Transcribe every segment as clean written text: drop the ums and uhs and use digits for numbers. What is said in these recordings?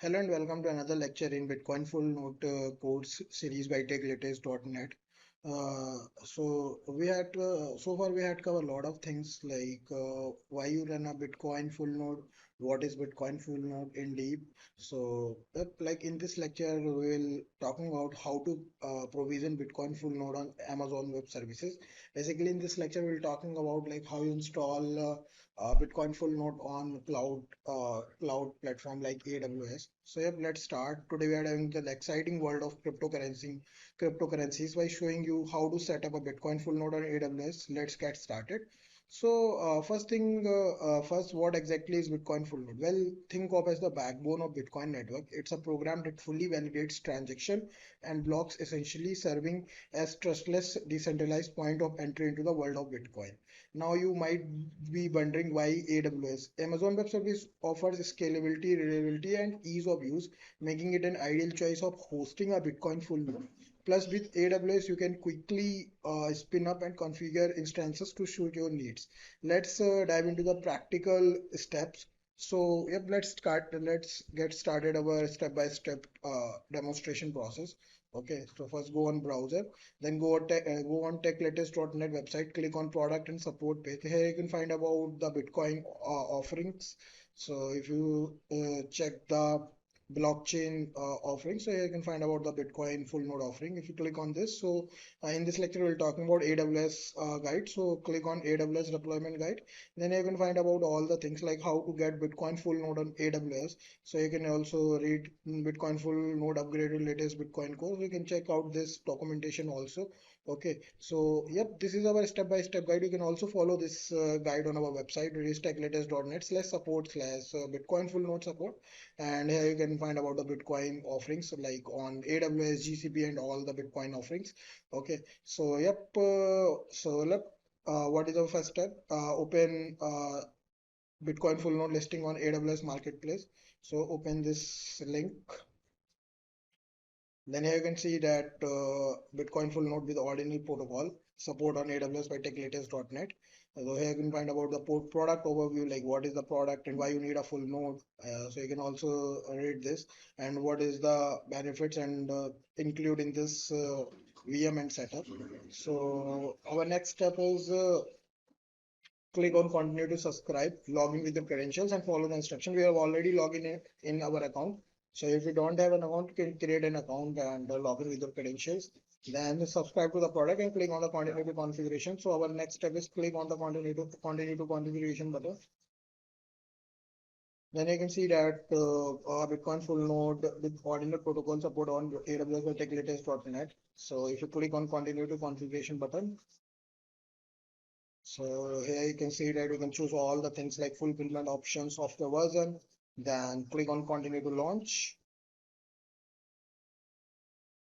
Hello and welcome to another lecture in Bitcoin Full Note course series by TechLatest.net. So far we had covered a lot of things like why you run a Bitcoin Full Node, what is Bitcoin Full Node in deep. Like in this lecture we will talking about how to provision Bitcoin Full Node on Amazon Web Services. Basically in this lecture we'll talking about like how you install Bitcoin full node on cloud platform like AWS. So yep, let's start. Today we are having the exciting world of cryptocurrencies by showing you how to set up a Bitcoin full node on AWS. Let's get started. First, what exactly is Bitcoin full node? Well, think of as the backbone of Bitcoin network. It's a program that fully validates transaction and blocks, essentially serving as trustless decentralized point of entry into the world of Bitcoin. Now you might be wondering why AWS. Amazon Web Service offers scalability, reliability, and ease of use, making it an ideal choice of hosting a Bitcoin full node. Plus, with AWS, you can quickly spin up and configure instances to suit your needs. Let's dive into the practical steps. Yep, let's get started our step-by-step demonstration process. Okay, so first go on browser, then go on techlatest.net website, click on product and support page. Here you can find about the Bitcoin offerings. So if you check the blockchain offering, so here you can find about the Bitcoin full node offering. If you click on this, in this lecture we're talking about AWS guide. So click on AWS deployment guide. Then you can find about all the things like how to get Bitcoin full node on AWS. So you can also read Bitcoin full node upgrade to latest Bitcoin course. You can check out this documentation also. Okay, so yep, this is our step-by-step guide. You can also follow this guide on our website, releasetechlatest.net/support/Bitcoin full node support. And here you can find about the Bitcoin offerings like on AWS, GCP, and all the Bitcoin offerings. Okay, what is our first step? Open Bitcoin full node listing on AWS Marketplace. So open this link. Then here you can see that Bitcoin full node with ordinary protocol support on AWS by techlatest.net. So here you can find about the product overview, like what is the product and why you need a full node. So you can also read this and what is the benefits and include in this VM and setup. So our next step is click on continue to subscribe, log in with your credentials and follow the instruction. We have already logged in our account. So if you don't have an account, you can create an account and log in with your credentials. Then subscribe to the product and click on the continue to configuration. So our next step is click on the continue to configuration button. Then you can see that Bitcoin full node with ordinary protocol support on AWS by techlatest.net. So if you click on continue to configuration button, so here you can see that you can choose all the things like fulfillment options of the version. Then click on continue to launch.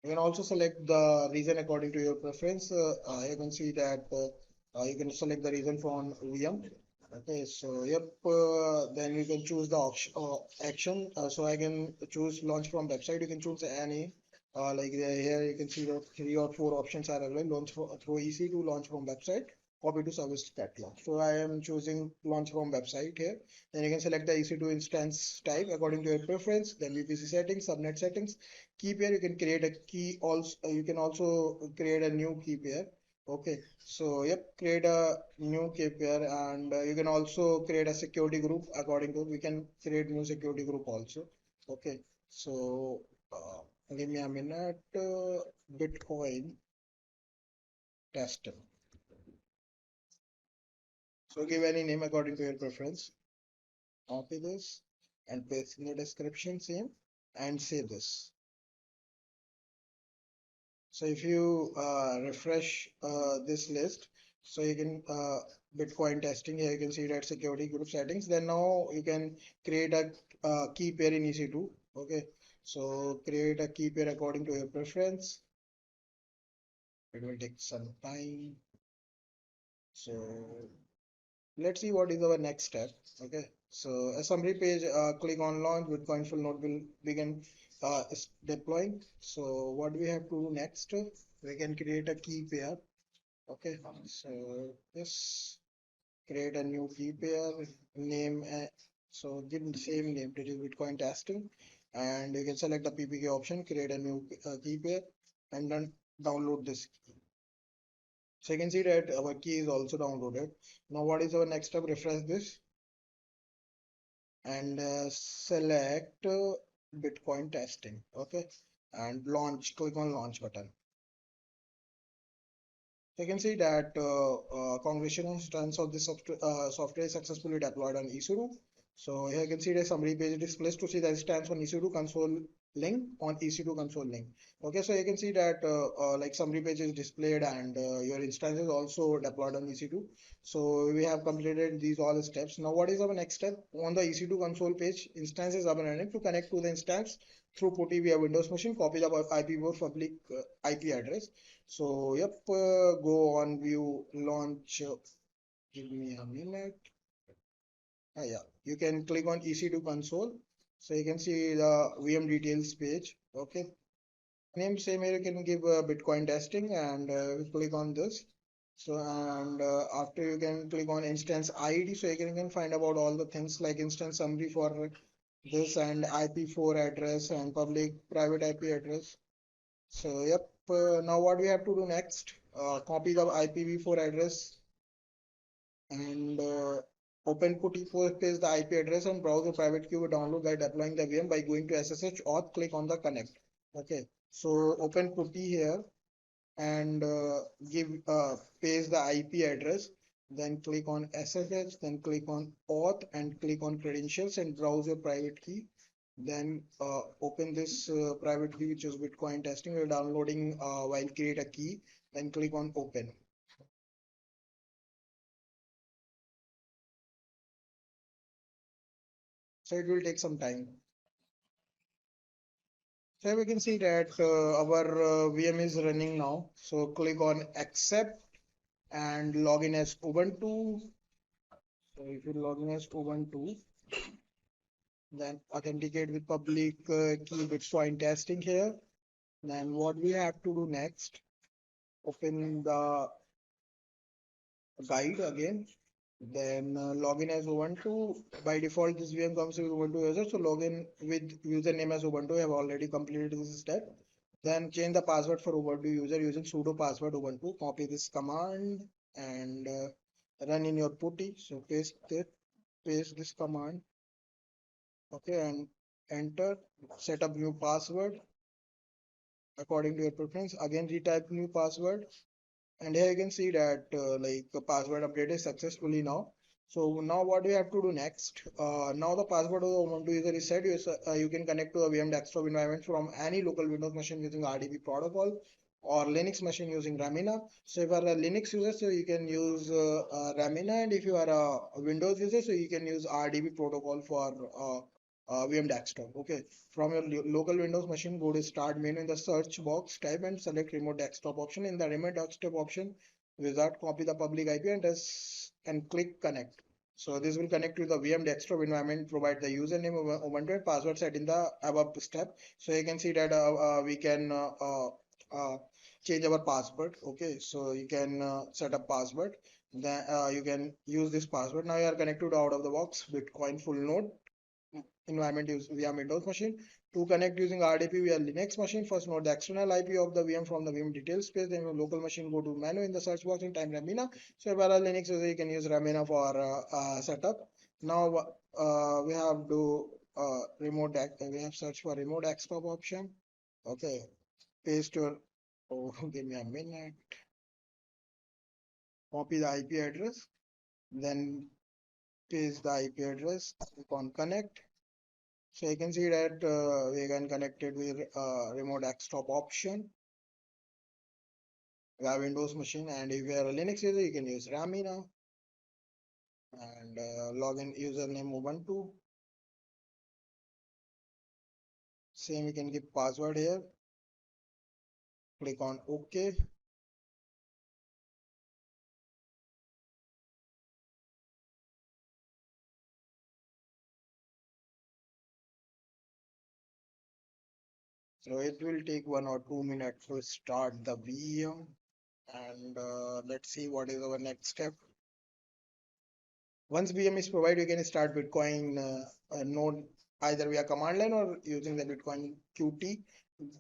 You can also select the region according to your preference. You can see that you can select the region from VM. Okay, so yep, then you can choose the option, action. So I can choose launch from website. You can choose any. Here you can see that 3 or 4 options are available. Launch through EC2, launch from website, copy to service catalog. So I am choosing launch from website here. Then you can select the EC2 instance type according to your preference. Then VPC settings, subnet settings, key pair. You can create a key. Also, you can also create a new key pair. Okay, so yep, create a new KPR and you can also create a security group according to, we can create new security group also. Okay, so give me a minute. Bitcoin tester. So give any name according to your preference. Copy this and paste in the description same and save this. So if you refresh this list, so you can Bitcoin testing here, you can see that security group settings. Then now you can create a key pair in EC2. Okay, so create a key pair according to your preference. It will take some time. So let's see what is our next step. Okay, so a summary page, click on launch. Bitcoin full node will begin deploying. So what we have to do next, we can create a key pair. Okay, so just create a new key pair, name, so give the same name, that is Bitcoin testing. and you can select the PPK option, create a new key pair, and then download this key. So you can see that our key is also downloaded. Now what is our next step? Refresh this and select Bitcoin testing. Okay, and launch. Click on launch button. You can see that congratulations, tons of this software is successfully deployed on EC2. So here you can see the summary page displays to see the instance on EC2 console link on EC2 console link. Okay, so you can see that like summary page is displayed and your instance is also deployed on EC2. So we have completed these all steps. Now what is our next step? On the EC2 console page, instance is up and running. To connect to the instance through PuTTY via Windows machine, copy the IP public IP address. So yep, go on view launch. Give me a minute. Yeah, you can click on EC2 console. So you can see the VM details page. Okay. Name same here. You can give Bitcoin testing and click on this. So and after you can click on instance ID. So you can find about all the things like instance summary for this and IP4 address and public private IP address. So yep, now what we have to do next? Copy the IPv4 address and open PuTTY, paste the IP address and browse the private key we download by deploying the VM by going to SSH or click on the connect. Okay, so open PuTTY here and give paste the IP address. Then click on SSH, then click on auth and click on credentials and browse your private key. Then open this private key, which is Bitcoin testing. We're downloading while create a key. Then click on open. So it will take some time. So we can see that our VM is running now. So click on accept and login as Ubuntu. So if you log in as Ubuntu, then authenticate with public key Bitcoin testing here. Then what we have to do next? Open the guide again. Then login as Ubuntu. By default, this VM comes with Ubuntu user. So login with username as Ubuntu. I have already completed this step. Then change the password for Ubuntu user using sudo password Ubuntu. Copy this command and run in your PuTTY. So paste this command. Okay, and enter. Set up new password according to your preference. Again, retype new password. And here you can see that like the password update is successfully now. So now what we have to do next? Now the password of the Ubuntu user is set. You can connect to a VM desktop environment from any local Windows machine using RDP protocol or Linux machine using Ramina. So if you are a Linux user, so you can use Ramina, and if you are a Windows user, so you can use RDP protocol for VM desktop. Okay, from your local Windows machine, go to start menu in the search box, type and select remote desktop option. In the remote desktop option, wizard copy the public IP and click connect. So this will connect to the VM desktop environment, provide the username of Ubuntu and password set in the above step. So you can see that we can change our password. Okay, so you can set up password. Then you can use this password. Now you are connected out of the box Bitcoin full node environment use via Windows machine. To connect using RDP via Linux machine, first note the external IP of the VM from the VM details space. Then your local machine, go to menu in the search box and type Ramina. So if you are a Linux user, you can use Ramina for setup. Now we have to we have search for remote desktop option. Okay, paste your give me a minute. Copy the IP address, then paste the IP address, click on connect. So you can see that we can connect it with remote desktop option. We have Windows machine, and if you are a Linux user, you can use Ramina and login username Ubuntu. Same, you can give password here. Click on OK. So it will take 1 or 2 minutes to start the VM, and let's see what is our next step. Once VM is provided, you can start Bitcoin node either via command line or using the Bitcoin Qt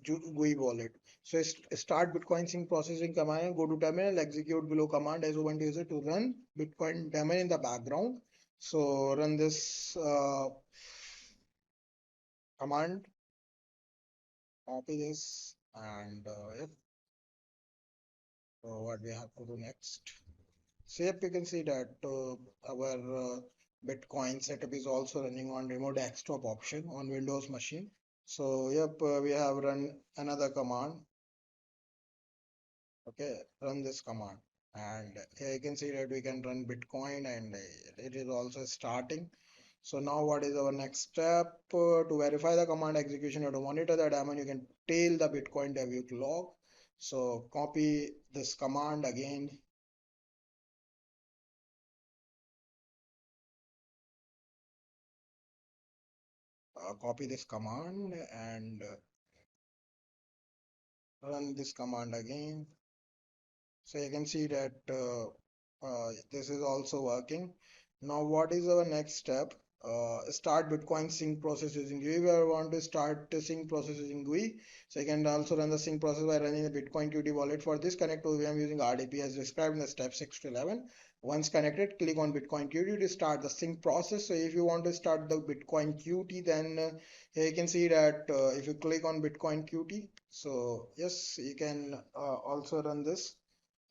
GUI wallet. So start Bitcoin sync processing command, go to terminal, execute below command as Ubuntu user to run Bitcoin daemon in the background. So run this command, copy this, and yep. So what we have to do next? So yep, you can see that our Bitcoin setup is also running on remote desktop option on Windows machine. So yep, we have run another command. Okay, run this command, and here you can see that we can run Bitcoin, and it is also starting. So now what is our next step? To verify the command execution or to monitor the daemon, you can tail the Bitcoin debug log. So copy this command again. Copy this command and run this command again. So you can see that this is also working. Now what is our next step? Start Bitcoin sync process using GUI. We want to start the sync process using GUI. So you can also run the sync process by running the Bitcoin Qt wallet. For this, connect to VM using RDP as described in the step 6 to 11. Once connected, click on Bitcoin Qt to start the sync process. So if you want to start the Bitcoin Qt, then here you can see that if you click on Bitcoin Qt, so yes, you can also run this.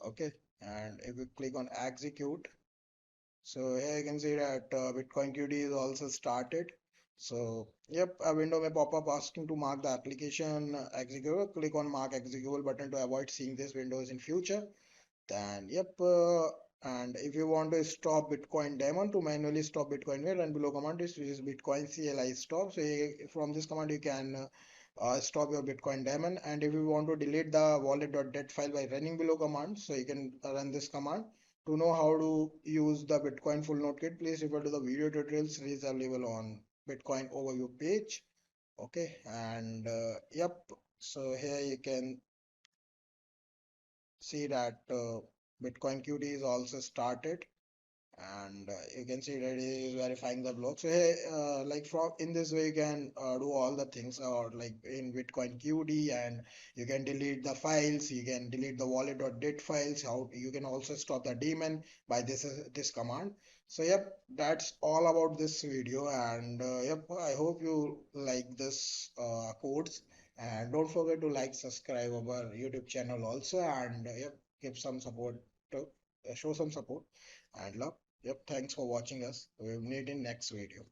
Okay, and if you click on execute, so here you can see that Bitcoin QT is also started. So yep, a window may pop up asking to mark the application executable. Click on mark executable button to avoid seeing these windows in future. Then yep, and if you want to stop Bitcoin daemon, to manually stop Bitcoin here, and below command is which is Bitcoin CLI stop. So from this command you can stop your Bitcoin daemon. And if you want to delete the wallet.dat file by running below command, so you can run this command. To know how to use the Bitcoin full node kit, please refer to the video tutorials is available on Bitcoin overview page. Okay, and yep, so here you can see that Bitcoin QT is also started, and you can see that it is verifying the block. So here, like from in this way, you can do all the things, or like in Bitcoin QD, and you can delete the files, you can delete the wallet.dat files. How you can also stop the daemon by this command. So yep, that's all about this video, and yep, I hope you like this codes, and don't forget to like, subscribe our YouTube channel also, and yep, give some support to show some support and love. Yep, thanks for watching us. We'll meet in next video.